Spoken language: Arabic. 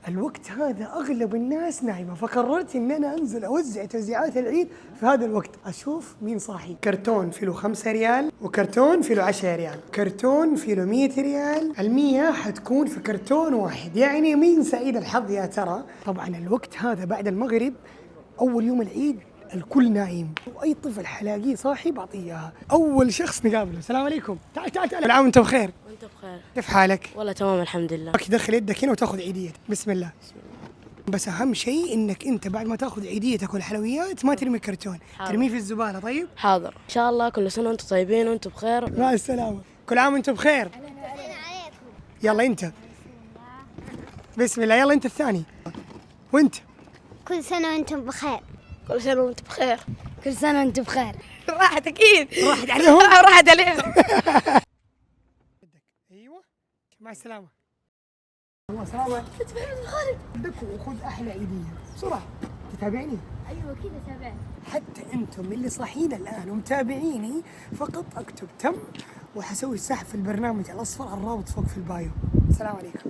الوقت هذا اغلب الناس نايمه، فقررت ان انا انزل اوزع توزيعات العيد في هذا الوقت، اشوف مين صاحي. كرتون في له 5 ريال، وكرتون في له 10 ريال، كرتون في له 100 ريال، ال100 حتكون في كرتون واحد. يعني مين سعيد الحظ يا ترى؟ طبعا الوقت هذا بعد المغرب، اول يوم العيد، الكل نايم، واي طفل حلاقيه صاحي بعطيه اياها. اول شخص نقابله، السلام عليكم، تعال تعال تعال، كل عام وانت بخير. وانت بخير. كيف حالك؟ والله تمام الحمد لله. دخل يدك هنا وتاخذ عيديتك، بسم الله. بس اهم شيء انك انت بعد ما تاخذ عيديتك والحلويات ما ترمي الكرتون، ترميه في الزباله. طيب حاضر ان شاء الله. كل سنه وانتم طيبين وانتم بخير. مع السلامه، كل عام وانتم بخير. يلا انت، بسم الله. يلا انت الثاني، وانت كل سنة وانتم بخير. كل سنه وانتم بخير. كل سنة وانتم بخير. راحت اكيد. راحت عليهم. راحت عليهم. ايوه، مع السلامه. الله سلامة. خذ وخذ احلى عيديه بسرعه. تتابعني؟ ايوه كذا تابعت. حتى انتم اللي صاحيين الان ومتابعيني فقط اكتب تم، وحسوي سحب في البرنامج الاصفر، الرابط فوق في البايو. السلام عليكم.